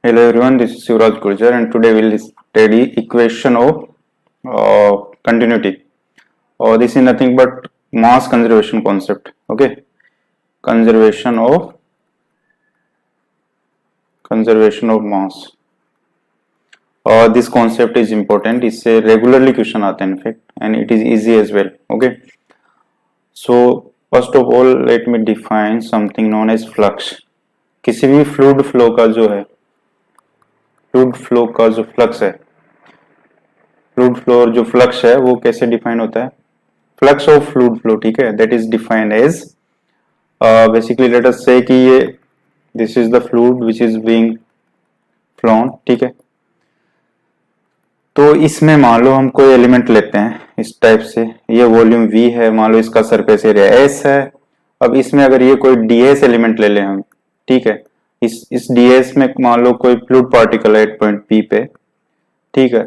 Hello everyone, this is Yuvraj Gurjar and today we'll study equation of continuity. This is nothing but mass conservation concept. Okay, conservation of mass. This concept is important. इससे regularly question आते हैं in fact, and it is easy as well. Okay, so first of all let me define something known as flux. किसी भी fluid flow का जो है fluid flow का जो फ्लक्स है, फ्लूइड फ्लो और जो फ्लक्स है वो कैसे डिफाइन होता है? फ्लक्स ऑफ फ्लूइड फ्लो, ठीक है, that is defined as basically let us say कि ये this is the fluid which is being flown, ठीक है। तो इसमें मान लो हम कोई एलिमेंट लेते हैं इस टाइप से, ये वॉल्यूम V है, मान लो इसका सरफेस एरिया S है। अब इसमें अगर ये कोई ds एलिमेंट ले लें हम, ठीक है, इस ds में मान लो कोई फ्लूइड पार्टिकल है एट पॉइंट P पे, ठीक है,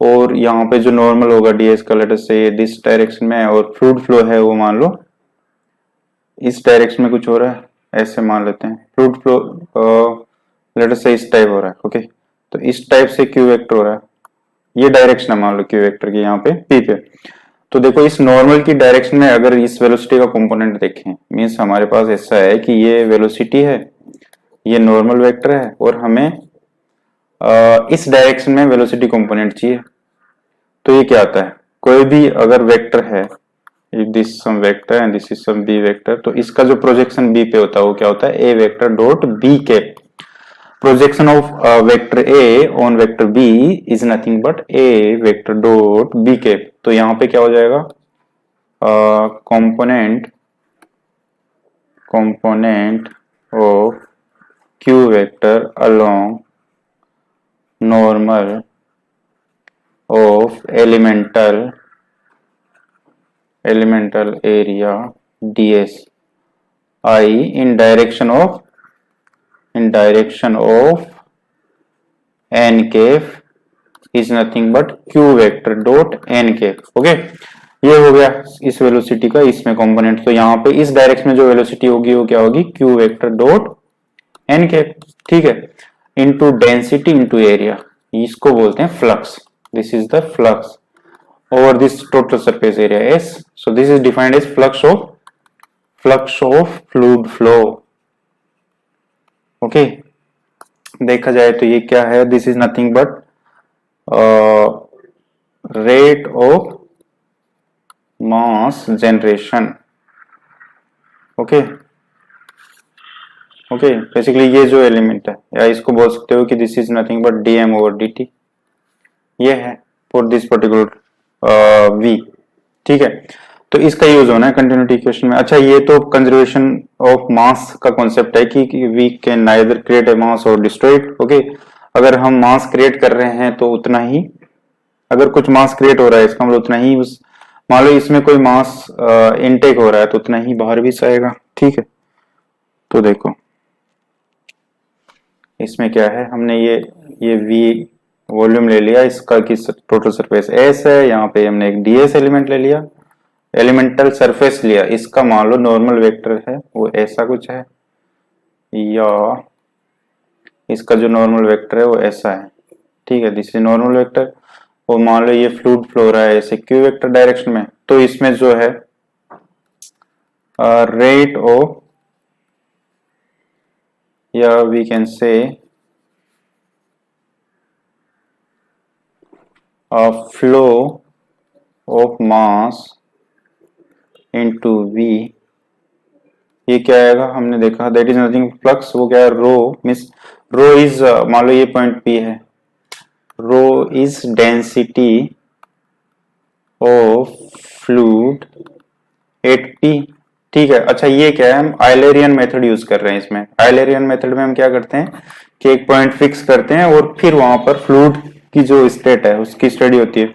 और यहाँ पे जो नॉर्मल होगा ds का लेटर से ये दिस डायरेक्शन में है और फ्लूइड फ्लो है वो मान लो इस डायरेक्शन में कुछ हो रहा है, ऐसे मान लेते हैं फ्लूइड फ्लो लेटर से इस टाइप हो रहा है। ओके, तो इस टाइप से क्यू वेक्टर हो रहा है, ये डायरेक्शन है मान लो क्यू वेक्टर की यहाँ पे P पे। तो देखो इस नॉर्मल की डायरेक्शन में अगर इस वेलोसिटी का कंपोनेंट देखें, मीन्स हमारे पास ऐसा है कि ये वेलोसिटी है, ये नॉर्मल वेक्टर है और हमें इस डायरेक्शन में वेलोसिटी कंपोनेंट चाहिए। तो ये क्या आता है, कोई भी अगर वेक्टर है, this some vector and this is some B vector, तो इसका जो प्रोजेक्शन बी पे होता है वो क्या होता है, A vector dot B cap. Projection of vector A on vector B is nothing but A vector dot B cap. तो यहाँ पे क्या हो जाएगा, component of q vector along normal of elemental area ds I in direction of n cap is nothing but q vector dot n cap। Okay, ये हो गया इस वेलोसिटी का इसमें कंपोनेंट। तो यहाँ पे इस डायरेक्शन में जो वेलोसिटी होगी वो क्या होगी, q vector dot n cap, ठीक है, इनटू डेंसिटी इनटू एरिया, इसको बोलते हैं flux. This is the flux over this total surface area S। So this is defined as flux of fluid flow. Okay, देखा जाए तो ये क्या है, this is nothing but rate of mass generation. Okay, basically ये जो element है, या इसको बोल सकते हो कि this is nothing but dm over dt, ये है फॉर दिस पर्टिकुलर v, ठीक है। तो इसका यूज होना है कंटिन्यूटी इक्वेशन में। अच्छा, ये तो कंजर्वेशन ऑफ मास का कॉन्सेप्ट है कि we can neither create a mass or destroy it. Okay, अगर हम मास क्रिएट कर रहे हैं तो उतना ही, अगर कुछ मास क्रिएट हो रहा है इसका मतलब उतना ही, मान लो इसमें कोई मास इनटेक हो रहा है तो उतना ही बाहर भी जाएगा, ठीक है। तो देखो इसमें क्या है, हमने ये v वॉल्यूम ले लिया, इसका की टोटल सरफेस S है, यहाँ पे हमने एक ds एलिमेंट ले लिया, एलिमेंटल सरफेस लिया, इसका मान लो नॉर्मल वेक्टर है वो ऐसा कुछ है, या इसका जो नॉर्मल वेक्टर है वो ऐसा है, ठीक है, दिस इज नॉर्मल वेक्टर। और मान लो ये फ्लूइड फ्लो हो रहा है ऐसे क्यू वेक्टर डायरेक्शन में, तो इसमें जो है रेट ऑफ, या we can say flow of mass into v, ये क्या आएगा, हमने देखा दैट इज नथिंग फ्लक्स, वो क्या है, रो, मींस रो इज, मान लो ये पॉइंट P है, rho is density of fluid at P, ठीक है। अच्छा, ये क्या है, हम आइलेरियन मेथड यूज कर रहे हैं। इसमें आइलेरियन मेथड में हम क्या करते हैं कि एक पॉइंट फिक्स करते हैं और फिर वहां पर फ्लूइड की जो स्टेट है उसकी स्टडी होती है।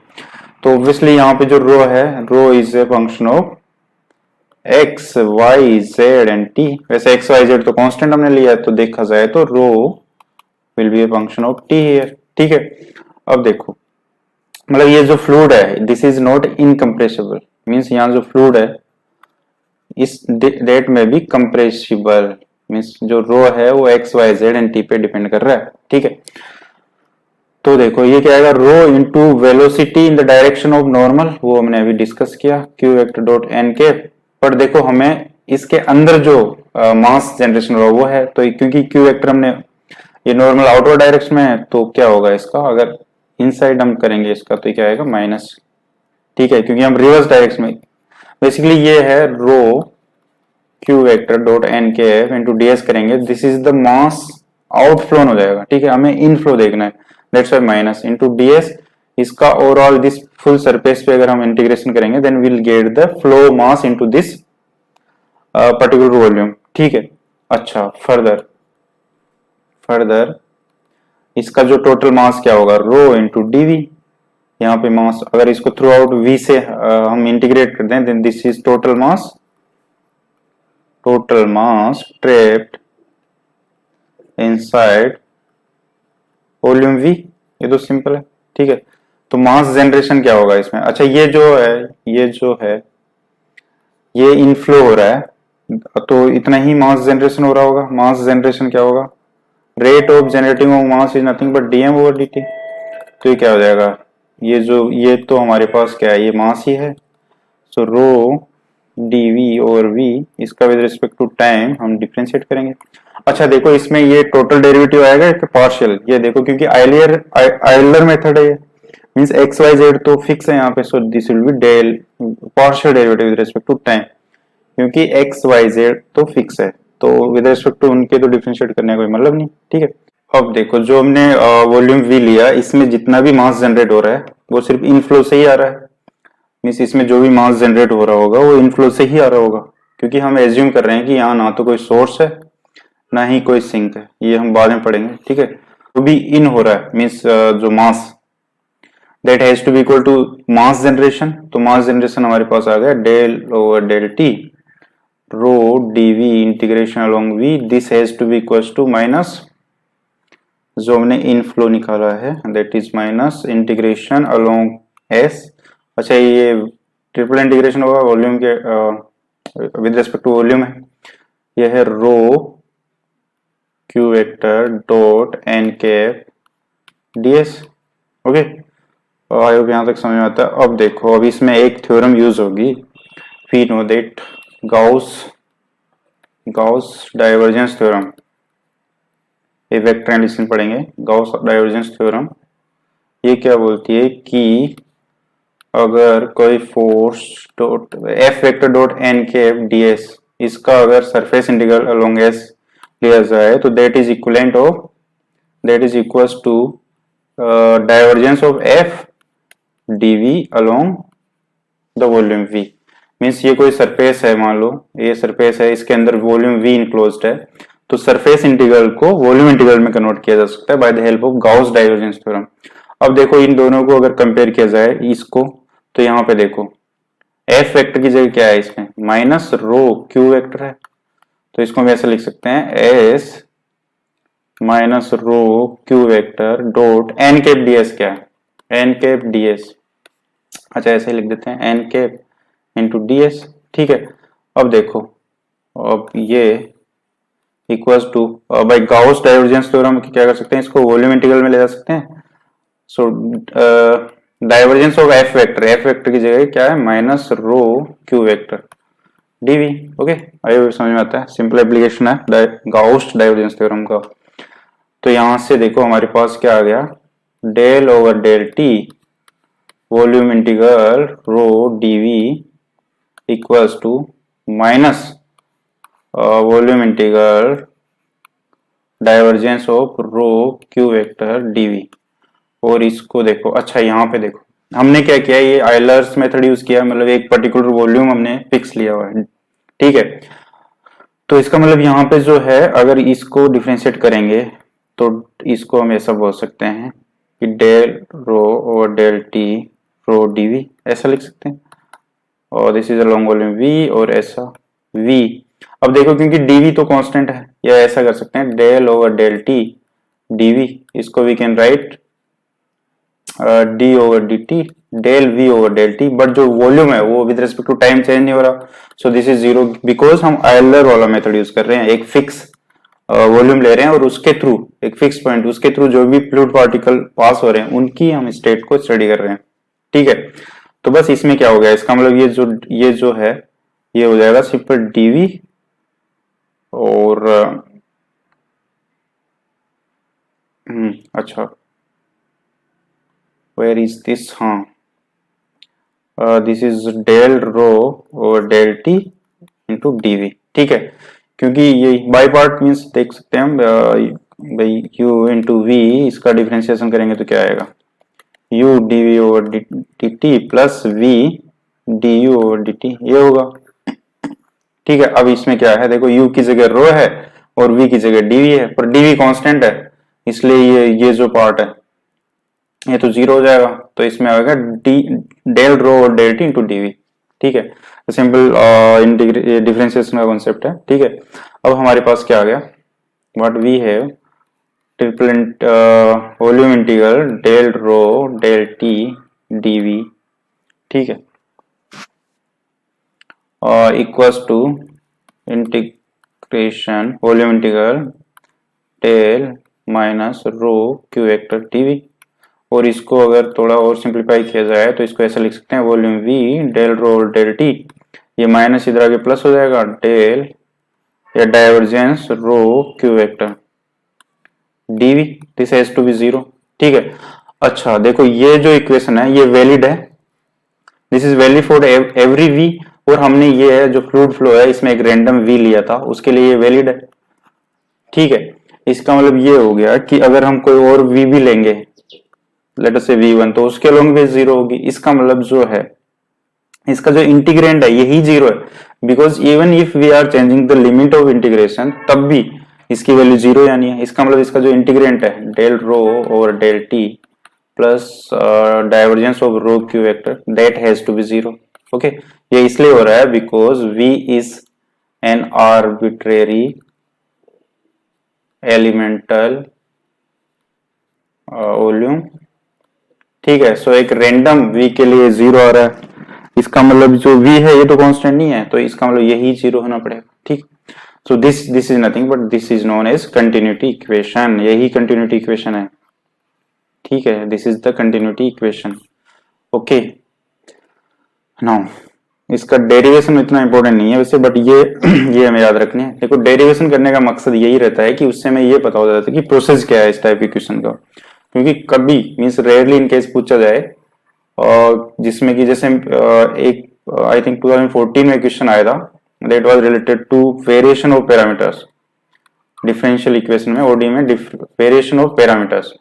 तो ऑब्वियसली यहाँ पे जो रो है, rho is a function of x, y, z and t। वैसे x, y, z तो कांस्टेंट हमने लिया है, तो देखा जाए तो rho will be a function of t here, ठीक है। अब देखो, मतलब ये जो फ्लूइड है this is not incompressible, means यहाँ जो फ्लूइड है इस डेट में भी कंप्रेसिबल, मीन्स जो रो है वो x Y Z and t पे डिपेंड कर रहा है, ठीक है। तो देखो ये क्या आएगा, rho into velocity in the direction of normal, वो हमने अभी डिस्कस किया, क्यू वेक्टर डॉट एन के। पर देखो हमें इसके अंदर जो मास जनरेशन हो वो है, तो क्योंकि क्यू वेक्टर हमने ये नॉर्मल आउटवर्ड डायरेक्शन में है, तो क्या होगा इसका, अगर इनसाइड हम करेंगे इसका तो क्या आएगा माइनस, ठीक है, क्योंकि हम रिवर्स डायरेक्शन में, बेसिकली ये है rho Q vector dot n के एफ इंटू डीएस करेंगे, this is the mass outflow हो जाएगा, ठीक है, हमें इनफ्लो देखना है, that's why minus into d s, इसका ओवरऑल दिस फुल सरफेस पे अगर हम इंटीग्रेशन करेंगे then will get the flow mass into this particular volume, ठीक है। अच्छा फर्दर इसका जो टोटल मास क्या होगा, रो इंटू डीवी, यहाँ पे मास अगर इसको थ्रू आउट वी से हम इंटीग्रेट कर दें then this is total mass trapped inside volume V, ये तो सिंपल है, ठीक है। तो मास जनरेशन क्या होगा इसमें, अच्छा ये जो है ये इनफ्लो हो रहा है, तो इतना ही मास जनरेशन हो रहा होगा, मास जनरेशन क्या होगा, rate of generating of mass is nothing but d m over d t, तो ये क्या हो जाएगा, ये तो हमारे पास क्या है, ये मास ही है, सो रो डीवी ओवर वी, इसका विद रिस्पेक्ट टू टाइम हम डिफरेंशिएट करेंगे। अच्छा देखो इसमें ये टोटल डेरिवेटिव आएगा एक पार्शियल, ये देखो क्योंकि आयलर मेथड है, मींस एक्स वाई जेड तो फिक्स है यहाँ पे, so this will be del partial derivative with respect to time, क्योंकि एक्स वाई जेड तो फिक्स है, तो विद रिस्पेक्ट टू उनके तो डिफरेंशिएट करने का कोई मतलब नहीं, ठीक है। अब देखो जो हमने वॉल्यूम वी लिया, इसमें जितना भी मास जनरेट हो रहा है वो सिर्फ इनफ्लो से ही आ रहा है, मींस इसमें जो भी मास जनरेट हो रहा होगा वो इनफ्लो से ही आ रहा होगा, क्योंकि हम एज्यूम कर रहे हैं कि यहाँ ना तो कोई सोर्स है ना ही कोई सिंक है, ये हम बाद में पढ़ेंगे, ठीक है। तो भी इन हो रहा है मींस जो mass that has to be equal to mass generation, तो मास जनरेशन हमारे पास आ गया del over del T rho DV integration along V, this has to be equal to minus जो हमने इनफ्लो निकाला है that is minus integration along S, अच्छा ये ट्रिपल इंटीग्रेशन होगा वॉल्यूम के विद रिस्पेक्ट टू वॉल्यूम है, यह है rho Q vector dot N cap DS, okay. I hope यहाँ तक समझ में आता है। अब देखो अब इसमें एक थ्योरम यूज होगी, we know that Gauss divergence theorem, ये वेक्टर एडिशन पढ़ेंगे, गाउस डाइवर्जेंस थ्योरम, ये क्या बोलती है कि अगर कोई force dot f vector dot N cap ds, इसका अगर सरफेस इंटीग्रल अलोंग एस लिया जाए तो that is equals to divergence of f dv along the volume v, means ये कोई सरफेस है, मान लो ये सरफेस है, इसके अंदर वॉल्यूम वी इनक्लोज्ड है, तो सरफेस इंटीग्रल को वॉल्यूम इंटीग्रल में कन्वर्ट किया जा सकता है by the help of Gauss divergence theorem. अब देखो इन दोनों को अगर कंपेयर किया जाए इसको, तो यहाँ पे देखो एफ वेक्टर की जगह क्या है इसमें माइनस रो क्यू वेक्टर है, तो इसको हम ऐसे लिख सकते हैं s minus rho Q vector dot N cap ds, क्या है एन कैप डीएस, अच्छा ऐसे लिख देते हैं एन कैप इंटू डीएस, ठीक है। अब देखो अब ये equals to by Gauss divergence theorem क्या कर सकते हैं, इसको वॉल्यूम इंटीग्रल में ले जा सकते हैं, so divergence of f vector की जगह क्या है minus rho Q vector dv, okay. आइए समझ में आता है, सिंपल एप्लीकेशन है गाउस डाइवर्जेंस थ्योरम का। तो यहां से देखो हमारे पास क्या आ गया, del over del t volume integral rho dv equals to minus volume integral divergence of rho Q vector dv, और इसको देखो, अच्छा यहाँ पे देखो हमने क्या किया, ये आयलर्स मेथड यूज किया, मतलब एक पर्टिकुलर वॉल्यूम हमने फिक्स लिया हुआ है, ठीक है। तो इसका मतलब यहाँ पे जो है अगर इसको डिफरेंशिएट करेंगे तो इसको हम ऐसा बोल सकते हैं कि डेल रो और डेल टी रो डीवी ऐसा लिख सकते हैं, और this is a long volume we और ऐसा वी। अब देखो क्योंकि डीवी तो कांस्टेंट है, या ऐसा कर सकते हैं del over del T DV, इसको we can write D over D T del V over del T, but जो वॉल्यूम है वो with respect to time change नहीं हो रहा, so this is zero because हम आयलर वाला मेथड यूज कर रहे हैं, एक फिक्स वॉल्यूम ले रहे हैं और उसके थ्रू एक फिक्स पॉइंट, उसके थ्रू जो भी फ्लूइड पार्टिकल पास हो रहे हैं उनकी हम स्टेट को स्टडी कर रहे हैं। ठीक है, तो बस इसमें क्या हो गया, इसका मतलब ये जो है ये हो जाएगा सिंपल डीवी और अच्छा वेयर इज दिस, हाँ दिस इज डेल रो और डेल टी इंटू डीवी। ठीक है, क्योंकि ये बाई पार्ट मीन्स देख सकते हैं हम भाई u इंटू वी, इसका डिफरेंशिएशन करेंगे तो क्या आएगा, u dv over dt plus v du over dt, ये होगा। ठीक है, अब इसमें क्या है, देखो u की जगह रो है और v की जगह dv है, पर dv कांस्टेंट है इसलिए ये जो पार्ट है ये तो जीरो हो जाएगा, तो इसमें आएगा डी डेल रो और डेल टी इंटू डीवी। ठीक है, सिंपल डिफरेंशिएशन का कॉन्सेप्ट है। ठीक है, अब हमारे पास क्या आ गया, what we have triple volume integral del rho del T dv. ठीक है, equals to integration volume integral del minus rho Q vector dv. और इसको अगर थोड़ा और सिंप्लीफाई किया जाए तो इसको ऐसा लिख सकते हैं, volume v del rho del t, ये माइनस इधर आके प्लस हो जाएगा, डेल या divergence rho Q vector dv, this has to be zero. ठीक है, अच्छा देखो ये जो इक्वेशन है ये वैलिड है, this is valid for every v, और हमने ये है जो फ्लूइड फ्लो है इसमें एक रैंडम v लिया था उसके लिए ये वैलिड है। ठीक है, इसका मतलब ये हो गया कि अगर हम कोई और v भी लेंगे, लेट अस से v1, तो उसके अलोंग भी जीरो होगी। इसका मतलब जो है इसका जो इंटीग्रेंड है यही जीरो है, because even if we are changing the limit of integration तब भी इसकी वैल्यू जीरो यानी है। इसका मतलब इसका जो इंटीग्रेंट है del rho over del T plus divergence of rho Q vector that has to be zero. Okay, ये इसलिए हो रहा है because v is an arbitrary elemental volume. ठीक है, सो एक रैंडम v के लिए जीरो आ रहा है, इसका मतलब जो v है ये तो कांस्टेंट नहीं है, तो इसका मतलब यही जीरो होना पड़ेगा। ठीक, so this is nothing but this is known as continuity equation, यही कंटिन्यूटी इक्वेशन है। ठीक है, this is the continuity equation. Okay, now इसका डेरिवेशन इतना इंपॉर्टेंट नहीं है वैसे, बट ये हमें याद रखनी है। देखो डेरिवेशन करने का मकसद यही रहता है कि उससे हमें ये पता हो जाता है कि प्रोसेस क्या है इस टाइप इक्वेशन का, क्योंकि कभी मीन्स रेयरली इन केस पूछा जाए और जिसमें कि जैसे एक आई थिंक 2014 में क्वेश्चन आया था that was related to variation of parameters, differential equation में ओडी में वेरिएशन ऑफ पैरामीटर्स।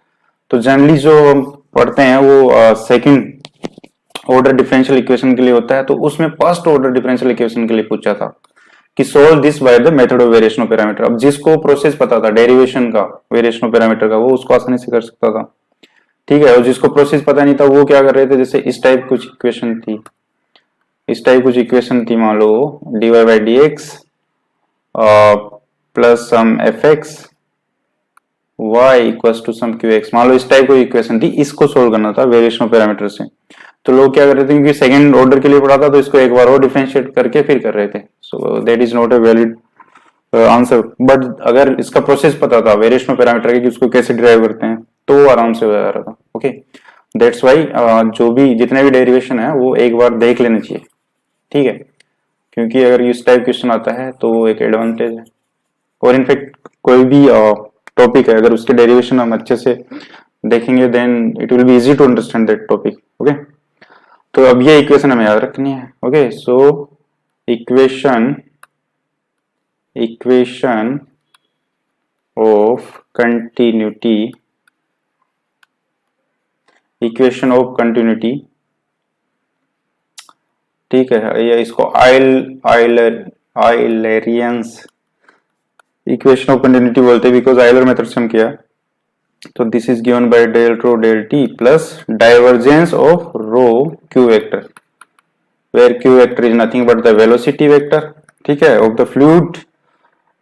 तो जनरली जो हम पढ़ते हैं वो सेकंड ऑर्डर डिफरेंशियल इक्वेशन के लिए होता है, तो उसमें फर्स्ट ऑर्डर डिफरेंशियल इक्वेशन के लिए पूछा था कि solve this by the method of variation of parameter. अब जिसको प्रोसेस पता था डेरिवेशन का वेरिएशन ऑफ पैरामीटर का वो उसको आसानी से कर सकता था। ठीक है, और जिसको प्रोसेस पता नहीं था वो क्या कर रहे थे, जैसे इस टाइप कुछ इक्वेशन थी, इस टाइप कुछ इक्वेशन थी, मान लो dy by dx plus some fx y equals to some qx, मान लो इस टाइप कोई इक्वेशन थी, इसको सोल्व करना था वेरिएशन ऑफ पैरामीटर से। तो लोग क्या कर रहे थे, क्योंकि सेकंड ऑर्डर के लिए पढ़ा था तो इसको एक बार और डिफरेंशिएट करके फिर कर रहे थे, सो that is not a valid answer. But अगर इसका प्रोसेस पता था वेरिएशन ऑफ पैरामीटर की कि उसको कैसे डिराइव करते हैं तो वो आराम से हो जा रहा था। ओके, दैट्स वाई जो भी जितने भी डेरिवेशन है वो एक बार देख लेने चाहिए। ठीक है, क्योंकि अगर इस टाइप क्वेश्चन आता है तो वो एक एडवांटेज है, और इनफेक्ट कोई भी टॉपिक है अगर उसके डेरिवेशन हम अच्छे से देखेंगे then it will be easy to understand that topic. Okay, तो अब ये इक्वेशन हमें याद रखनी है। Okay, so equation of continuity, equation of continuity, ठीक है, ये इसको आइलरियंस इक्वेशन ऑफ कंटिन्यूटी बोलते हैं बिकॉज आइलर मेथड से हम किया। तो this is given by del rho del T plus divergence of rho Q vector where q vector is nothing but the velocity vector, ठीक है, ऑफ द फ्लूइड।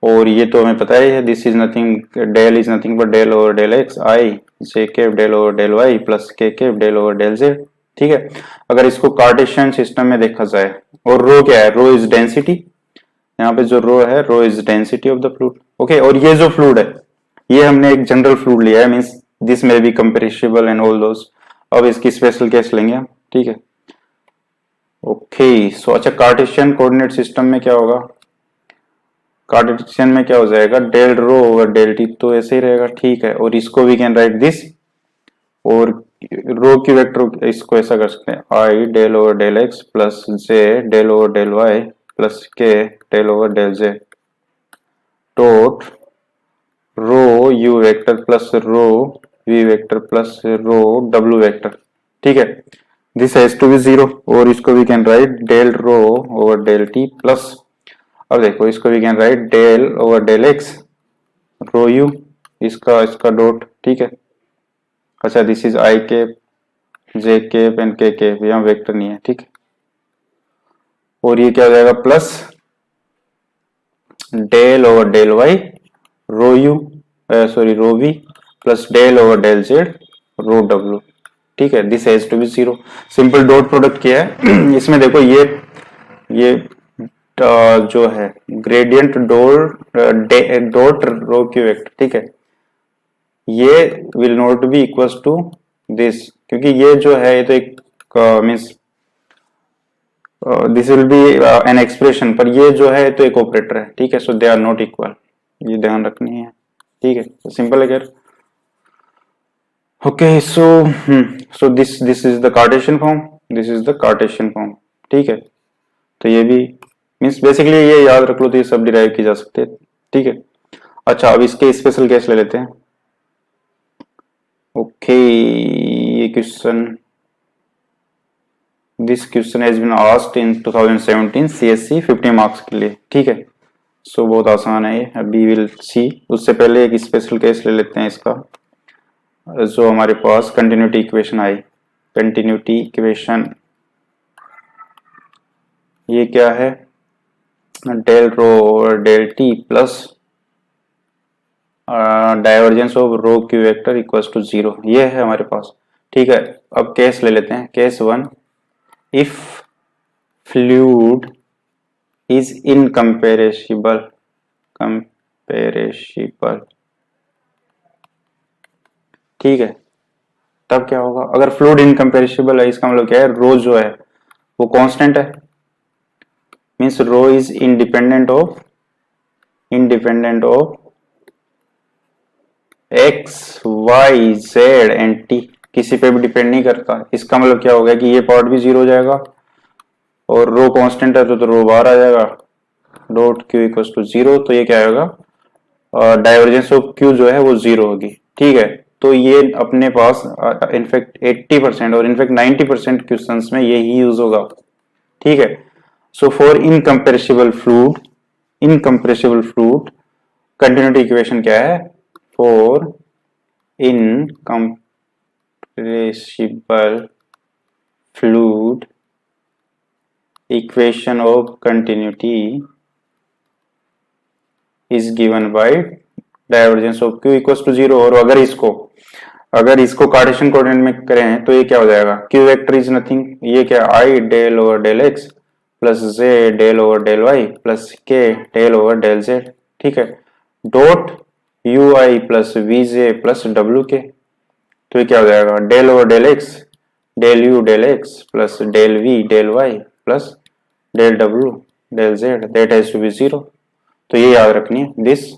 और ये तो हमें पता ही है, this is nothing, del is nothing but del over del X I J cap del over del Y plus K cap del over del Z. ठीक है, अगर इसको कार्टेशियन सिस्टम में देखा जाए, और रो क्या है, रो इज डेंसिटी, यहाँ पे जो रो है, rho is density of the fluid. Okay, और ये जो फ्लूइड है, ये हमने एक जनरल फ्लूइड लिया है, means this may be compressible and all those. अब इसकी स्पेशल केस लेंगे हम, ठीक है। ओके सो अच्छा, कार्टेशियन कोऑर्डिनेट सिस्टम में क्या होगा, कार्टेशियन में क्या हो जाएगा, del rho over del t, तो ऐसे ही रहेगा, ठीक है। और इसको वी कैन राइट दिस, और रो की वेक्टर इसको ऐसा कर सकते हैं, I del over del x plus J del over del Y plus K del over del Z dot rho U vector plus rho V vector plus rho W vector, ठीक है। This has to be zero, और इसको we can write del rho over del T plus, अब देखो इसको we can write del over del X rho U, इसका इसका dot, ठीक है। अच्छा, this is i cap j cap and k cap, यहाँ वेक्टर नहीं है, ठीक है। और ये क्या हो जाएगा, plus del over del y rho u, sorry rho we plus del over del Z rho डब्ल्यू, ठीक है। This has to be zero. Simple dot product किया है इसमें देखो, ये जो है ग्रेडियंट डॉट रो की वेक्टर, ठीक है, ये will not be equals to this, क्योंकि ये जो है ये तो एक means this will be an expression, पर ये जो है तो एक ऑपरेटर है, ठीक है। सो दे आर नॉट इक्वल, ये ध्यान रखनी है, ठीक है। तो सिंपल है यार। Okay so this is the Cartesian form, this is the Cartesian form, ठीक है। तो ये भी मीन्स बेसिकली ये याद रख लो, तो ये सब डिराइव की जा सकते हैं, ठीक है। अच्छा, अब इसके स्पेशल केस ले लेते हैं। ओके, ये question, this question has been asked in 2017 CSC 50 marks के लिए, ठीक है। सो बहुत आसान है ये, अभी विल सी। उससे पहले एक स्पेशल केस ले लेते हैं इसका, जो हमारे पास कंटिन्यूटी इक्वेशन आई। कंटिन्यूटी इक्वेशन ये क्या है, डेल रो और del T plus divergence of rho Q vector equals to zero, ये है हमारे पास, ठीक है। अब केस ले लेते हैं, case one, if fluid is incompressible, compressible, ठीक है। तब क्या होगा, अगर फ्लूइड इनकम्पेरेसिबल है, इसका मतलब क्या है, रो जो है वो कांस्टेंट है, means rho is independent of x Y Z and t, किसी पे भी डिपेंड नहीं करता। इसका मतलब क्या होगा कि ये पार्ट भी जीरो हो जाएगा, और रो कांस्टेंट है तो रो बाहर आ जाएगा, dot q equals to zero, तो ये क्या होगा, डाइवर्जेंस ऑफ क्यू जो है वो जीरो होगी, ठीक है। तो ये अपने पास इनफैक्ट 80% और इनफैक्ट 90% क्वेश्चंस में यही यूज होगा, ठीक है। So for incompressible fluid continuity equation क्या है, for incompressible fluid equation of continuity is given by divergence of Q equals to zero. और अगर इसको कार्टेशियन कोऑर्डिनेट में करें तो ये क्या हो जाएगा, क्यू वेक्टर इज नथिंग, ये क्या, I del over del x plus J del over del Y plus K del over del Z, ठीक है, dot U I plus V J plus W K, तो ये क्या हो जाएगा, del over del X del you del x plus del we del Y plus del W del Z, that has to be zero. तो ये याद रखनी है, दिस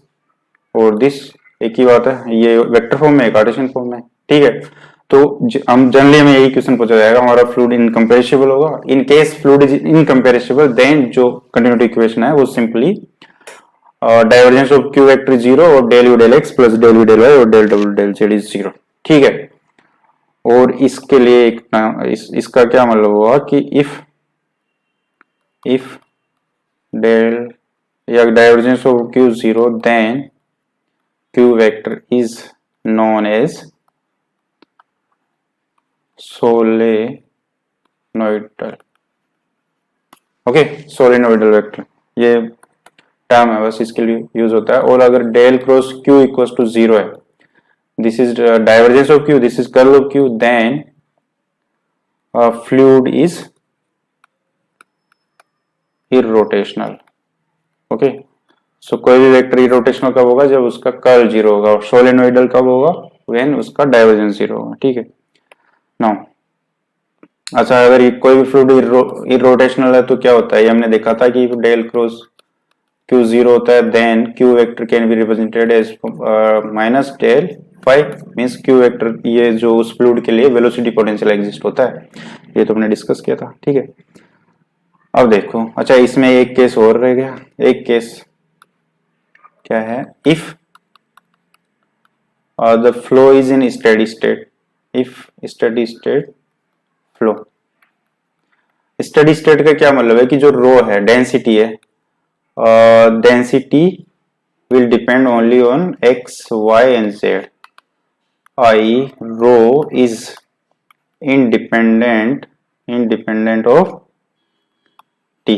और दिस एक ही बात है, ये वेक्टर फॉर्म में, कार्टेशियन फॉर्म में, ठीक है। तो हम जनरली हमें यही क्वेश्चन पूछा जाएगा, हमारा फ्लूइड इनकम्पेरेसिबल होगा, in case fluid is incompressible then जो कंटिन्यूटी इक्वेशन है वो simply divergence of Q vector zero और del you del x plus del you del Y और del W del Z is zero, ठीक है। और इसके लिए इसका क्या मतलब हुआ कि इफ डेल या divergence of q zero then q vector is known as solenoidal, okay, solenoidal vector, ये टर्म है बस, इसके लिए यूज होता है। और अगर del cross q equals to zero है, this is divergence of q, this is curl of q, then fluid is irrotational, okay, so कोई भी वेक्टर इरोटेशनल कब होगा, जब उसका कर्ल जीरो होगा, और सोलेनोइडल कब होगा, व्हेन उसका डाइवर्जेंस जीरो होगा। ठीक है, नाउ अच्छा, अगर ये कोई भी फ्लूइड इरोटेशनल है तो क्या होता है, ये हमने देखा था कि डेल क्रॉस क्यू जीरो होता है, then q vector can be represented as minus del phi, means q vector ये जो उस फ्लूइड के लिए वेलोसिटी पोटेंशियल एग्जिस्ट होता है, ये तो हमने डिस्कस किया था। ठीक है, अब देखो, अच्छा इसमें एक केस और रह गया, एक केस क्या है, if the flow is in steady state, if steady state flow, steady state का क्या मतलब है कि जो रो है, डेंसिटी है, density will depend only on x, y and z, i rho is independent of t।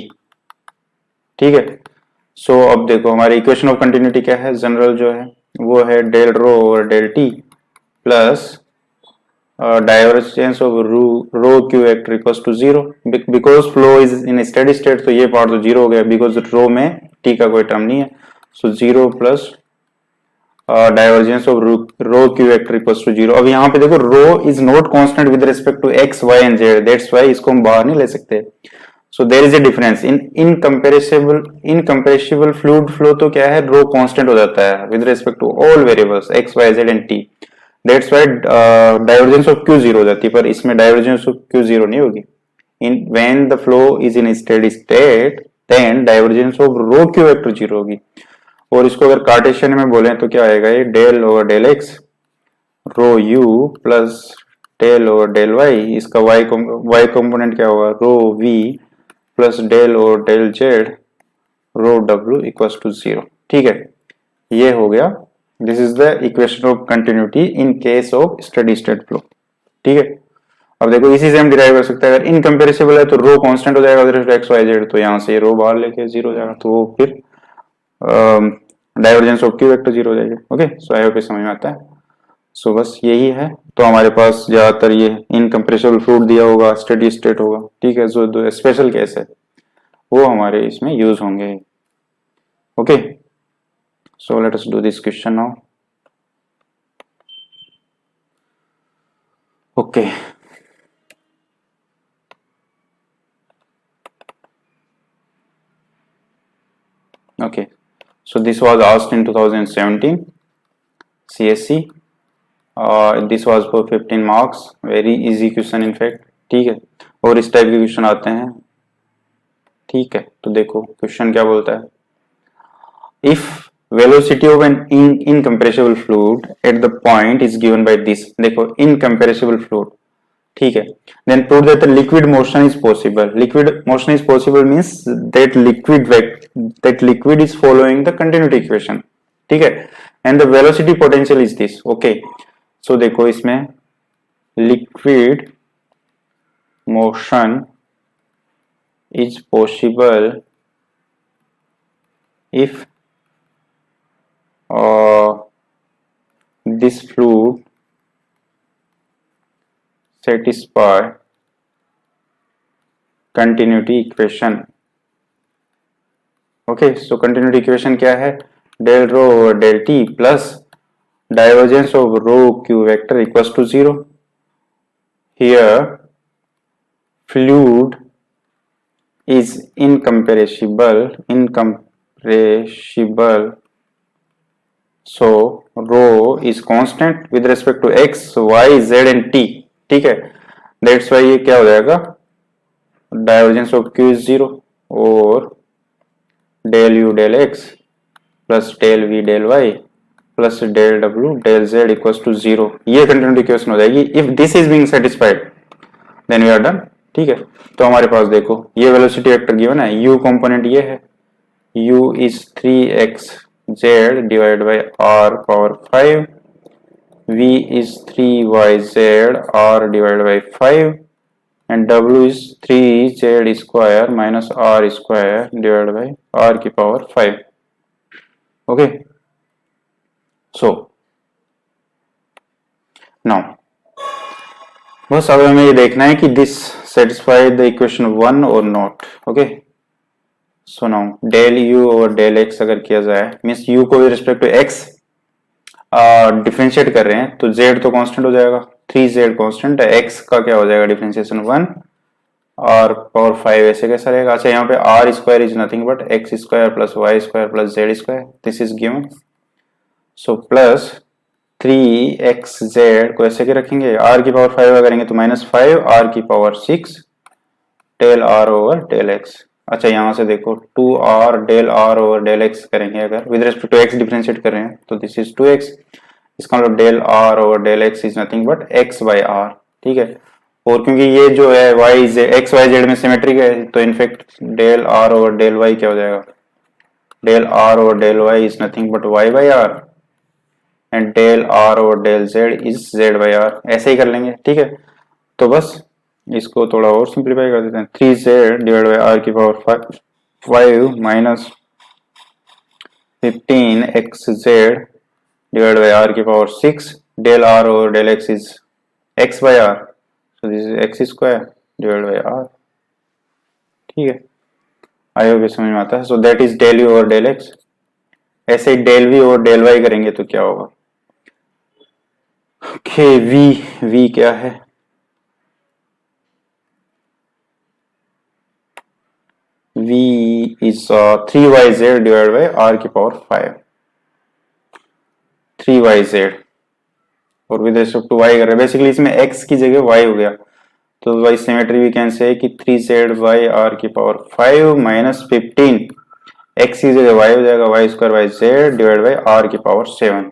ठीक है, सो अब देखो हमारी इक्वेशन ऑफ कंटिन्यूटी क्या है, जनरल जो है वो है del rho over del T plus divergence of rho Q vector equals to zero, because flow is in steady state, तो ये पार्ट तो जीरो हो गया बिकॉज रो में टी का कोई टर्म नहीं है, so zero plus divergence of rho Q vector equals to zero. अब यहाँ पे देखो rho is not constant with respect to X Y and Z, that's why इसको हम बाहर नहीं ले सकते, so there is a difference in incompressible fluid flow, तो क्या है, रो कांस्टेंट हो जाता है with respect to all variables X Y Z and T, that's why divergence of q zero हो जाती है, पर इसमें डाइवर्जेंस ऑफ क्यू जीरो नहीं होगी। In when the flow is in steady state then divergence of rho Q vector zero होगी, और इसको अगर कार्टेशियन में बोले तो क्या आएगा, ये del over del X rho U plus del over del Y, इसका वाई कंपोनेंट क्या होगा, rho we plus del over del Z rho W equals to zero. ठीक है, ये हो गया, this is the equation of continuity in case of steady state flow. ठीक है, अब देखो इसी से हम डिराइव कर सकते हैं, अगर इनकम्पेरेसिबल है तो रो कांस्टेंट हो जाएगा एक्स वाई जेड, तो यहाँ से रो बाहर लेके जीरो हो जाएगा, तो वो फिर divergence of Q vector zero हो जाएगी। ओके, सो आई होप समझ में आता है। सो बस यही है, तो हमारे पास ज्यादातर ये इनकम्प्रेसिबल फ्लूइड दिया होगा, स्टेडी स्टेट होगा। ठीक है, जो दो स्पेशल केस है वो हमारे इसमें यूज होंगे। Okay, so let us do this question now. Okay, okay, so this was asked in 2017 CSC, this was for 15 marks, very easy question in fact। ठीक है, और इस टाइप के क्वेश्चन आते हैं। ठीक है, तो देखो क्वेश्चन क्या बोलता है, if velocity of an incompressible fluid at the point is given by this, देखो इनकम्प्रेसिबल फ्लूइड, ठीक है, then prove that the liquid motion is possible, liquid motion is possible means that liquid is following the continuity equation. ठीक है, and the velocity potential is this. Okay, so देखो इसमें liquid motion is possible if this fluid satisfy continuity equation। Okay, so continuity equation क्या है, del rho over del T plus divergence of rho Q vector equals to zero. Here fluid is incompressible, so rho is constant with respect to x, y, z and t। ठीक है, that's why ये क्या हो जाएगा, divergence of q is zero, और del u del x plus del v del y plus del w del z equals to zero, ये continuity equation हो जाएगी। If this is being satisfied then we are done. ठीक है, तो हमारे पास देखो ये वेलोसिटी वेक्टर गिवन है, u कंपोनेंट ये है, u is 3x z divided by r power 5, v is 3yz r divided by 5 and w is 3z square minus r square divided by r की power 5। okay, so now बस अब हमें ये देखना है कि this satisfy the equation 1 or not। okay, so now del u और del x अगर किया जाए, मीन्स यू को with respect to x differentiate कर रहे हैं, तो z तो कांस्टेंट हो जाएगा, 3z कांस्टेंट है, x का क्या हो जाएगा डिफरेंशिएशन 1 और पावर 5 ऐसे कैसा रहेगा। अच्छा यहाँ पे r square is nothing but x square plus y square plus z square, this is given. So plus 3xz को ऐसे के रखेंगे, r की पावर 5 करेंगे तो -5 r की power 6 del r over del x। अच्छा यहाँ से देखो 2r del r over del x करेंगे, अगर with respect to x differentiate कर रहे हैं तो दिस इज 2x, इसका मतलब del r over del x is nothing but x by r, ठीक है। और क्योंकि ये जो है y x y z में सिमेट्रिक है, तो in fact del r over del y क्या हो जाएगा, del r over del y is nothing but y by r and del r over del z is z by r, ऐसे ही कर लेंगे, ठीक है। तो बस इसको थोड़ा और सिंप्लीफाई कर देते हैं, 3z डिवाइड बाई r की power 5 minus 15xz divide by r की power 6 del r over del x is x by r, so this is x square divided by r, ठीक है। आई होप ये समझ में आता है। So that is del u over del x। ऐसे ही del v over del y करेंगे तो क्या होगा, ओके v क्या है, v is 3yz divide by r की पावर 5, 3yz और विद रिस्पेक्ट टू y कर रहे हैं, बेसिकली इसमें x की जगह y हो गया, तो by symmetry we can say कि 3z बाई r की पावर 5 माइनस 15 x की जगह y हो जाएगा, y square by z divide by r की पावर 7।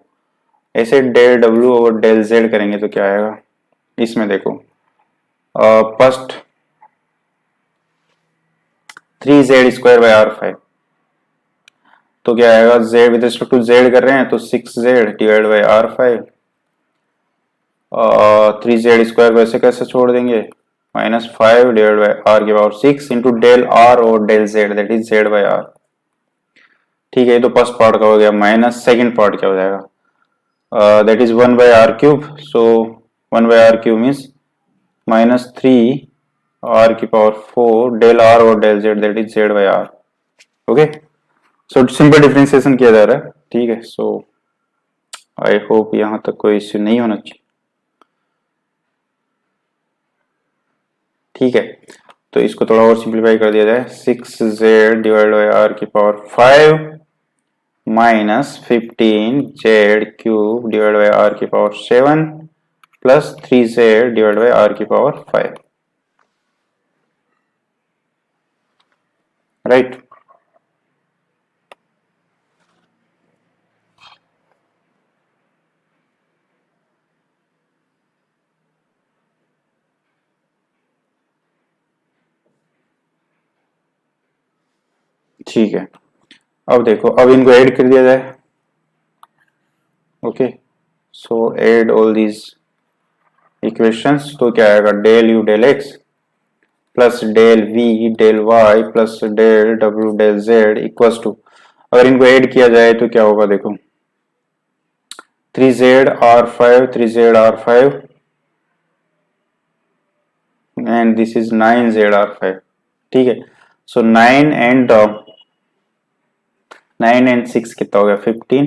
ऐसे डेल w और डेल z करेंगे तो क्या आएगा, इसमें देखो first 3z square by r5, तो क्या आएगा z with respect to z कर रहे हैं तो 6z divide by r5, 3z square वैसे कैसे छोड़ देंगे, -5 डिवाइड बाई r की पावर 6 इंटू डेल r और del z that is z by r, ठीक है। ये तो फर्स्ट पार्ट का हो गया, माइनस सेकंड पार्ट क्या हो जाएगा, that is 1 by r cube, so 1 by r cube means -3 r की पावर 4 डेल r और del z that is z by r, okay. So simple differentiation किया जा रहा है, ठीक है। सो आई होप यहां तक कोई इश्यू नहीं होना चाहिए, ठीक है। तो इसको थोड़ा और सिंप्लीफाई कर दिया जाए, 6z डिवाइड बाई r की power 5 minus 15z cube divide by r की power 7 plus 3z divide by r की पावर 5, राइट। ठीक है, अब देखो, अब इनको ऐड कर दिया जाए, okay. So add all these equations, तो क्या आएगा, del you del x plus del we del Y plus del W del z equals to, अगर इनको ऐड किया जाए तो क्या होगा, देखो 3z r5 and this is 9z r5, ठीक है। सो 9 एंड 6 कितना हो गया, 15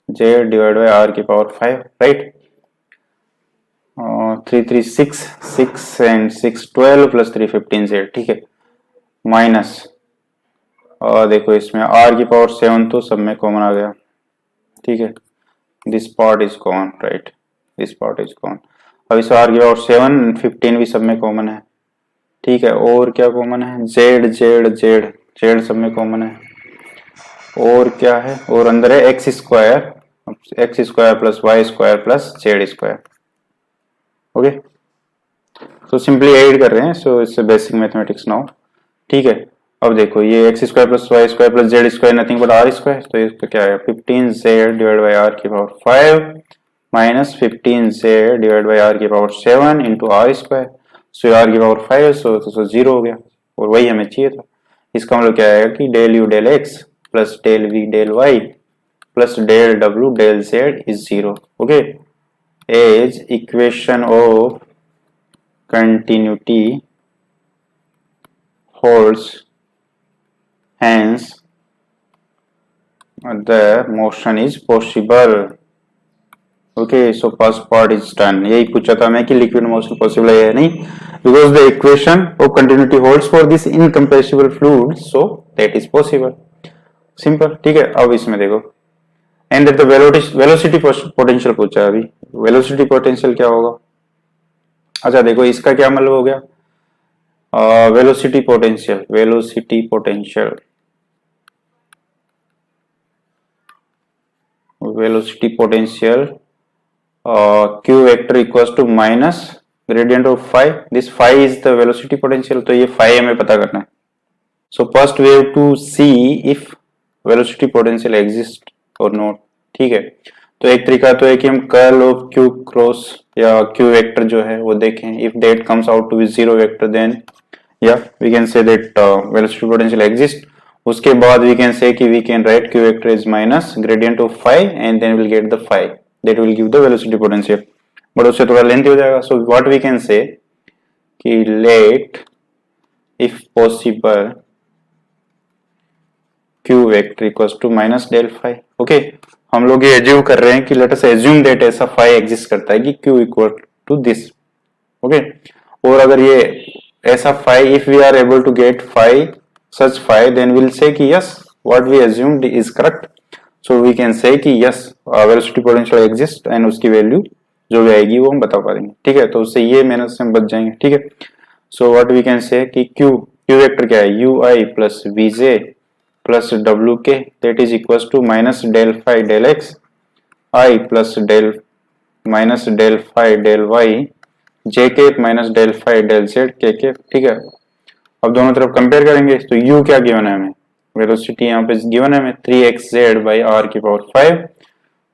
z डिवाइड बाई r की power 5, right. 3 3 6 and 6 12 plus 3 15 z, ठीक है, माइनस देखो इसमें r की पावर 7 तो सब में कॉमन आ गया, ठीक है, this part is common, right, this part is common. अब इस r की पावर 7 15 भी सब में कॉमन है, ठीक है। और क्या कॉमन है, z सब में कॉमन है, और क्या है, और अंदर है x square plus y square plus z square, okay. तो सिंपली ऐड कर रहे हैं, so it's basic mathematics now, ठीक है। अब देखो ये x square plus y square plus z square nothing but r square, तो इसका क्या है 15z डिवाइड बाई आर की power 5 minus 15z divide by r की power 7 into r square, so r की पावर 5 सो 0 हो गया, और वही हमें चाहिए था। इसका मतलब क्या आएगा कि del you del x plus del we del Y plus del W del Z is 0, okay. As equation of continuity holds hence the motion is possible. Okay, so first part is done. यही पूछा था मैं कि liquid motion possible है या नहीं, because the equation of continuity holds for this incompressible fluid, so that is possible. Simple. ठीक है, अब इसमें देखो, and that the velocity potential पूछा है अभी. velocity potential क्या होगा? अच्छा देखो, इसका क्या मतलब हो गया? velocity potential q vector equals to minus gradient of phi. This phi is the velocity potential, तो ये phi हमें पता करना है. So first we have to see if velocity potential exists or not. ठीक है, तो एक तरीका तो है कि हम कर्ल ऑफ q क्रॉस या q वेक्टर जो है वो देखें. if that comes out to be zero vector, then yeah we can say that velocity potential exists. उसके बाद we can say कि we can write q vector is minus gradient of phi and then we'll get the phi that will give the velocity potential. but उससे थोड़ा lengthy हो जाएगा. so what we can say कि let if possible q vector equals to minus del phi. okay, हम लोग ये assume कर रहे हैं कि लेट अस एज्यूम दैट ऐसा phi एग्जिस्ट करता है कि q equal to this. Okay, और अगर ये ऐसा phi, if we are able to get phi such phi, then we'll say कि yes what we assumed is correct. so we can say कि yes velocity potential exists and उसकी value जो भी आएगी वो हम बता पाएंगे. ठीक है, तो उससे ये मेहनत से हम बच जाएंगे. ठीक है, so what we can say कि q वेक्टर क्या है? ui plus vj plus wk that is equals to minus del phi del x I plus del minus del phi del y jk minus del phi del z kk. ठीक है, अब दोनों तरफ compare करेंगे. तो u क्या given है हमें? वेलोसिटी यहाँ पे गिवन है हमें 3xz by r की power 5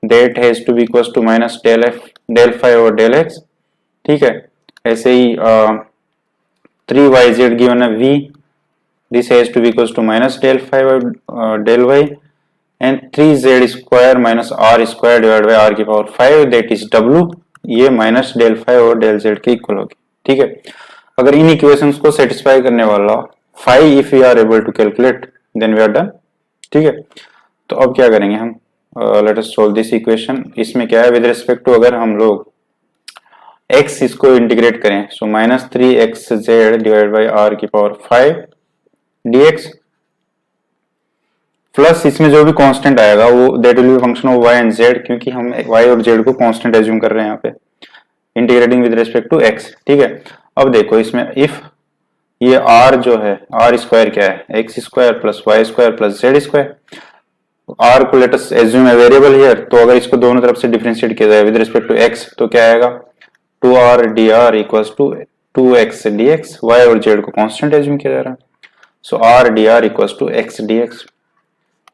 that has to be equals to minus del phi over del x. ठीक है, ऐसे ही 3yz गिवन है v, this has to be equals to minus del phi by del y and 3z square minus r square divided by r की power 5 that is w. ये minus del phi और del z के equal होगी. ठीक है, अगर इन equations को satisfy करने वाला phi if we are able to calculate then we are done. ठीक है, तो अब क्या करेंगे हम? let us solve this equation. इसमें क्या है, विद रिस्पेक्ट टू अगर हम लोग x इसको इंटीग्रेट करें, so minus 3xz divide by r की पावर 5 dx प्लस इसमें जो भी कांस्टेंट आएगा वो that will be function of y and z, क्योंकि हम y और z को कांस्टेंट एज्यूम कर रहे हैं यहाँ पे, integrating with respect to x. ठीक है, अब देखो इसमें इफ ये r जो है r स्क्वायर क्या है? x square plus y square plus z square. r को late us assume a variable here, तो अगर इसको दोनों तरफ से डिफरेंशिएट किया जाए विद रिस्पेक्ट टू x तो क्या आएगा? 2r dr equals to 2x dx. y और z को कांस्टेंट एज्यूम किया जा रहा है, so r dr equals to x dx.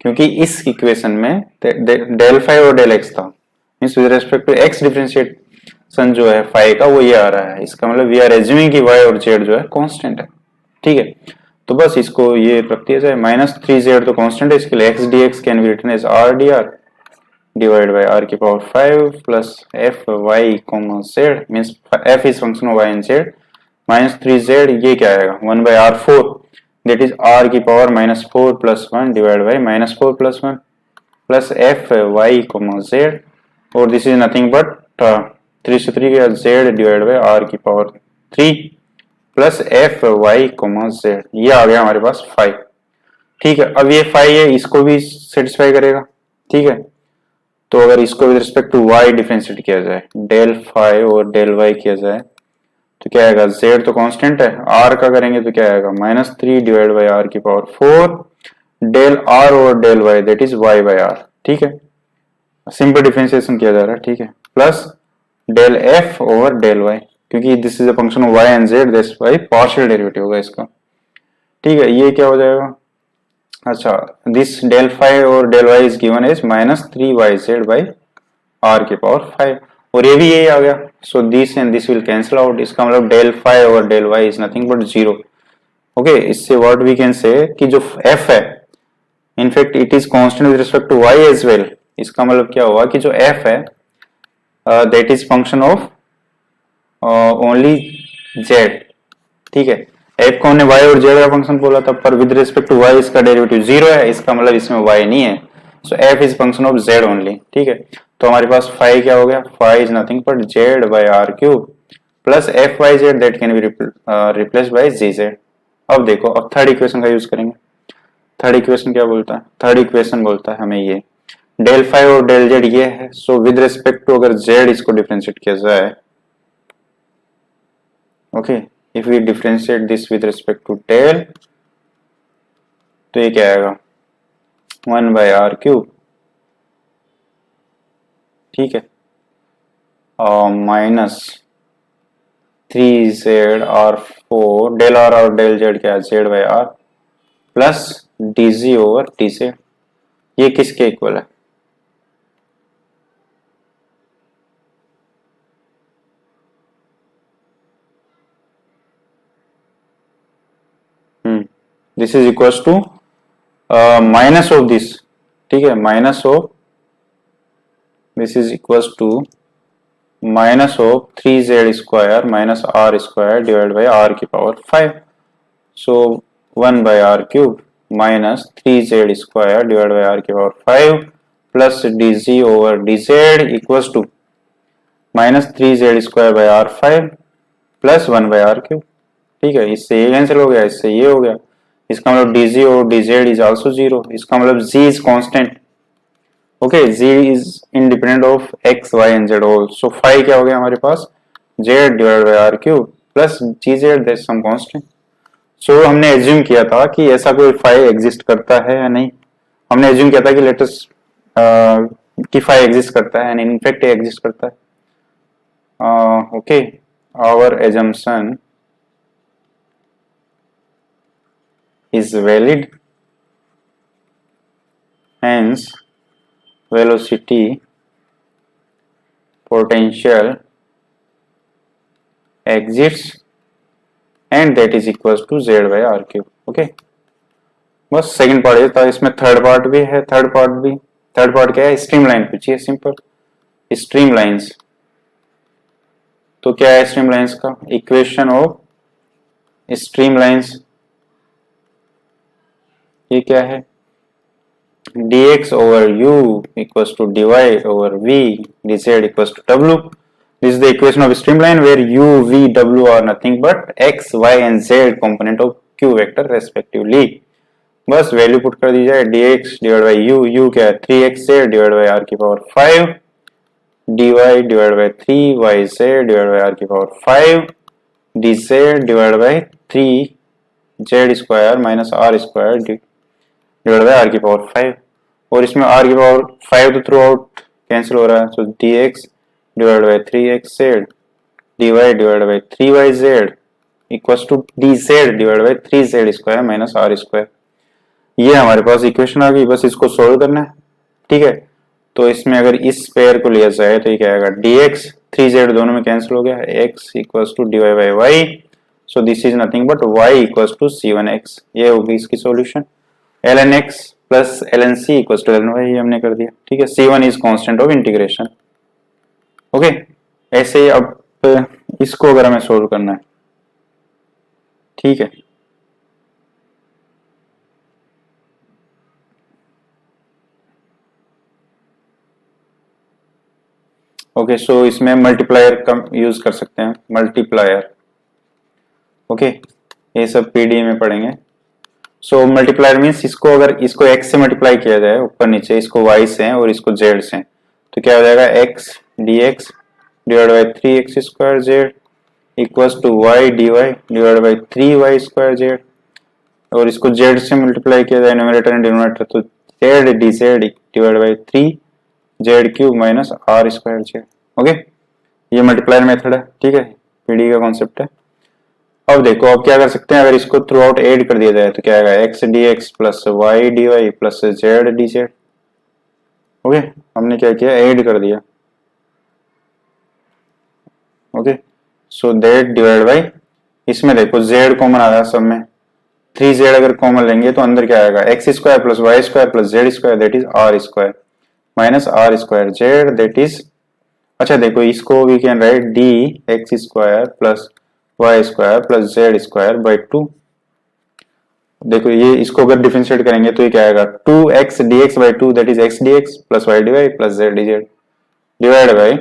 क्योंकि इस इक्वेशन में डेल फाई और डेल एक्स था, means with respect to x differentiation जो है फाई का वो ये आ रहा है. इसका मतलब वी आर एज्यूमिंग कि y और z जो है कांस्टेंट है. ठीक है, तो बस इसको ये रख दिया जाए. माइनस 3z तो कांस्टेंट है, इसके लिए x dx can be written as r dr divide by r की power 5 plus f y comma z, means f is function of y and z. Minus 3z ये क्या आएगा? 1 by r4 that is r की power minus 4 plus 1 divide by minus 4 plus 1 plus f y comma z, और this is nothing but 3 से 3 का z divide by r की power 3 plus f y comma z. ये आ गया हमारे पास 5. ठीक है, अब ये 5 है, इसको भी सेटिस्फाई करेगा. ठीक है, तो अगर इसको with respect to y differentiate किया जाए, डेल फाई और डेल y किया जाए तो क्या आएगा? z तो कांस्टेंट है, r का करेंगे तो क्या आएगा? माइनस 3 डिवाइड बाई r की पावर 4 डेल r और del y that is y by r. ठीक है, सिंपल डिफरेंशिएशन किया जा रहा है. ठीक है, plus del f over del y, क्योंकि this is a function of y and z, that's why partial derivative होगा इसका. ठीक है, ये क्या हो जाएगा? अच्छा, दिस डेल फाई और del y is given as minus 3yz by r की पावर 5, और ये भी यही आ गया. So this and this will cancel out. इसका मतलब del phi over del y is nothing but 0. Okay, इससे व्हाट वी कैन से कि जो f है in fact it is constant with respect to y as well. इसका मतलब क्या हुआ कि जो f है that is function of only z. ठीक है, एफ को हमने वाई और जेड का फंक्शन बोला था, पर विद रिस्पेक्ट टू वाई इसका डेरिवेटिव जीरो है, इसका मतलब इसमें वाई नहीं है, so f is function of z only. ठीक है, तो हमारे पास फाई क्या हो गया, phi is nothing but z by r cube plus f y z that can be replaced by g z. अब देखो, अब थर्ड इक्वेशन का यूज करेंगे। थर्ड इक्वेशन क्या बोलता है, थर्ड इक्वेशन बोलता है हमें ये डेल फाई और डेल जेड ये है, सो विद रिस्पेक्ट टू अगर जेड इसको डिफ्रेंशिएट किया जाए, okay, if we differentiate this with respect to del, तो ये क्या आएगा, 1 बाय आर क्यूब, ठीक है, और minus 3z r 4 del r और डेल जेड क्या है, z by r plus dg over d, ये किसके इक्वल है, this is equal to minus of this, ठीक है, minus of this is equal to minus of 3z square minus r square divide by r की power 5, so 1 by r cube minus 3z square divide by r की power 5 plus dz over dz equal to minus 3z square by r 5 plus 1 by r cube. ठीक है, इससे ये cancel हो गया, इससे ये हो गया, इसका मतलब dz और dz इज आल्सो जीरो, इसका मतलब z is constant, okay, z is independent of x y and z all, so phi क्या हो गया हमारे पास, z divide by r cube plus gz that some constant. So हमने assume किया था कि ऐसा कोई फाई एग्जिस्ट करता है या नहीं, हमने एज्यूम किया था कि लेटेस्ट कि फाई एग्जिस्ट करता है एंड इनफैक्ट एग्जिस्ट करता है, okay, our assumption is valid, hence velocity potential exists and that is equals to z by r cube। Okay, बस सेकंड पार्ट ये था, इसमें थर्ड पार्ट भी है, थर्ड पार्ट क्या है, स्ट्रीमलाइन पूछिए, सिंपल स्ट्रीमलाइंस। तो क्या है स्ट्रीमलाइंस का इक्वेशन ऑफ स्ट्रीमलाइंस, ये क्या है, dx over u equals to dy over v dz equals to w। This is the equation of streamline where u v w are nothing but x y and z component of q vector respectively. बस value put कर दी जाए, dx divide by u क्या है 3xz divide by r की power 5, dy divide by 3yz divide by r की power 5, dz divide by 3z square minus r square divide by r की power 5, और इसमें r की पावर 5 तो through out cancel हो रहा है, so dx divide by 3xz dy divide by 3yz equals to dz divide by 3z square minus r square. ये हमारे पास इक्वेशन आ गई, बस इसको सोल्व करना है। ठीक है, तो इसमें अगर इस पेयर को लिया जाए तो ये क्या आएगा, dx 3z दोनों में कैंसिल हो गया, x equals to dy by y, so this is nothing but y equals to c1x, ये होगी इसकी solution. ln x plus ln c equals to ln y, ये हमने कर दिया। ठीक है, c1 is constant of integration. Okay, ऐसे ही अब इसको अगर हमें सोल्व करना है, ठीक है, ओके, सो इसमें मल्टीप्लायर का यूज कर सकते हैं, मल्टीप्लायर। ओके, ये सब पीडी में पढ़ेंगे। सो मल्टीप्लायर मीन्स इसको अगर इसको x से मल्टीप्लाई किया जाए ऊपर नीचे, इसको y से और इसको z से, तो क्या हो जाएगा, x dx divide by 3x square z equals to y dy divide by 3y square z, और इसको z से मल्टीप्लाई किया जाए न्यूमरेटर एंड डिनोमिनेटर, तो z dz divide by 3z cube minus r square z। Okay, ये multiplier method है। ठीक है, पीडी का कॉन्सेप्ट है। अब देखो, अब क्या कर सकते हैं, अगर इसको थ्रू आउट एड कर दिया जाए तो क्या आएगा, x dx plus y dy plus z dz। Okay, हमने क्या किया, ऐड कर दिया। Okay, so that divide by, इसमें देखो z कॉमन आ रहा है सब में, 3z अगर कॉमन लेंगे तो अंदर क्या आएगा, x square plus y square plus z square that is r square minus r square z that is, अच्छा देखो इसको we can write d x square plus y square plus z square by 2। देखो ये इसको अगर differentiate करेंगे तो ये क्या आएगा, 2x dx by 2 that is x dx plus y dy plus z dz divide by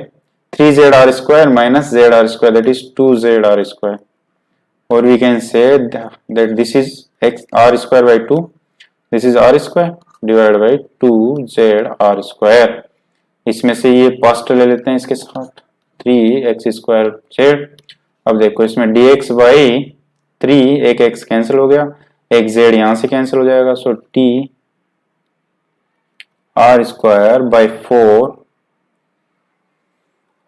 3z r square minus z r square that is 2z r square, और we can say that this is x r square by 2, this is r square divide by 2z r square. इसमें से ये past ले लेते हैं इसके साथ, 3x square z। अब देखो इसमें dx बाई 3 एक x कैंसिल हो गया, एक z यहां से कैंसिल हो जाएगा, सो t r square by 4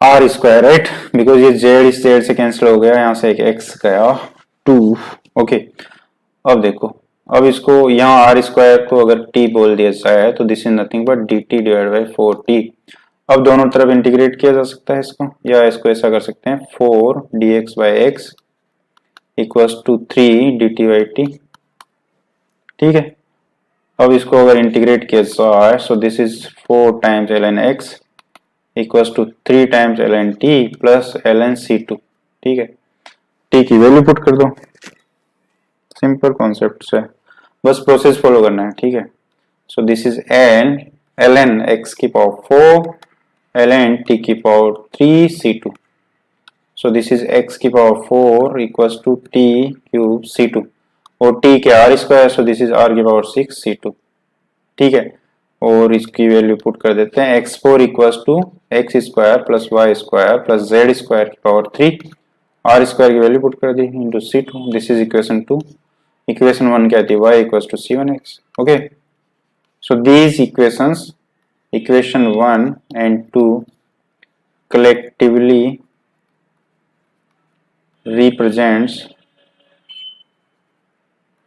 r square, right, because ये z इस z से कैंसिल हो गया, यहां से एक x गया 2। ओके अब देखो, अब इसको यहाँ r स्क्वायर को अगर t बोल दिया जाए तो this is nothing but dt divide by 4t। अब दोनों तरफ इंटीग्रेट किया जा सकता है इसको, या इसको ऐसा कर सकते हैं 4 dx by x equals to 3 dt by t, ठीक है। अब इसको अगर इंटीग्रेट किया जाए so this is 4 times ln x equals to 3 times ln t plus ln c2, ठीक है। t की वैल्यू पुट कर दो, सिंपल कॉन्सेप्ट से बस प्रोसेस फॉलो करना है, ठीक है। So this is ln x की पावर 4 ln t की power 3 c2, so this is x की power 4 equals to t cube c2, और t के r square, so this is r की पावर 6 c2, ठीक है। और इसकी वैल्यू पुट कर देते हैं x4 equals to x square plus y square plus z square की पावर 3, r स्क्वायर की वैल्यू पुट कर दी into c2, this is equation 2। Equation 1 क्या थी, y equals to c1x, okay. So these equations, equation 1 and 2 collectively represents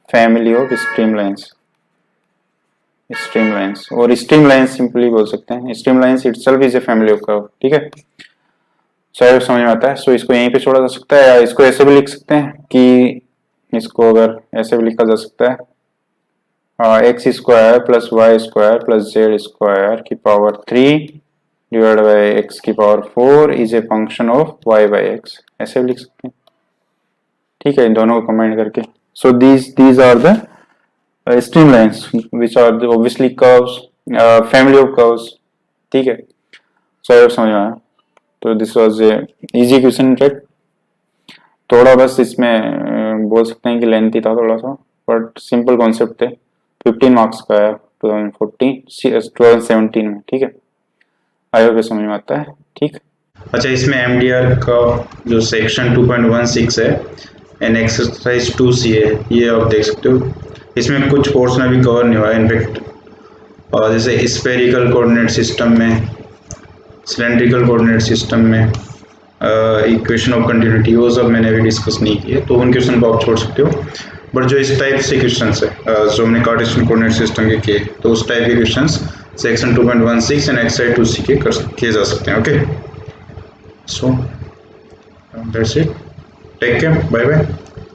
family of streamlines, और streamlines simply बोल सकते हैं, streamlines itself is a family of curve, ठीक है। शायद समझ में आता है। सो इसको यहीं पे छोड़ा जा सकता है, या इसको ऐसे भी लिख सकते हैं कि इसको अगर ऐसे भी लिखा जा सकता है x square plus y square plus z square की पावर 3 डिवाइड बाई एक्स की power 4 is a function of y by x, ऐसे भी लिख सकते हैं, ठीक है, इन दोनों को कंबाइन करके। So these are the streamlines which are the obviously curves, family of curves, ठीक है। सो समझ में आया, तो this was a easy question, right. थोड़ा बस इसमें बोल सकते हैं कि लेंथी था थोड़ा सा, बट सिंपल कॉन्सेप्ट थे। 15 मार्क्स का है 2017 में, ठीक है। आई होप समझ में आता है, ठीक। अच्छा, इसमें एमडीआर का जो सेक्शन 2.16 है एंड एक्सरसाइज 2C है, ये आप देख सकते हो। इसमें कुछ पोर्शन अभी कवर नहीं हुआ है इनफेक्ट, और जैसे स्फेरिकल कोऑर्डिनेट सिस्टम में, सिलेंड्रिकल कोऑर्डिनेट सिस्टम में, इक्वेशन ऑफ कंटिन्यूटी, वो सब मैंने अभी डिस्कस नहीं किए, तो उन क्वेश्चन को आप छोड़ सकते हो। बट जो इस टाइप से क्वेश्चन है जो हमने कार्टेशियन कोऑर्डिनेट सिस्टम के किए, तो उस टाइप के question section 2.16 and exercise 2C के किए जा सकते हैं, okay. So that's it, take care, bye bye.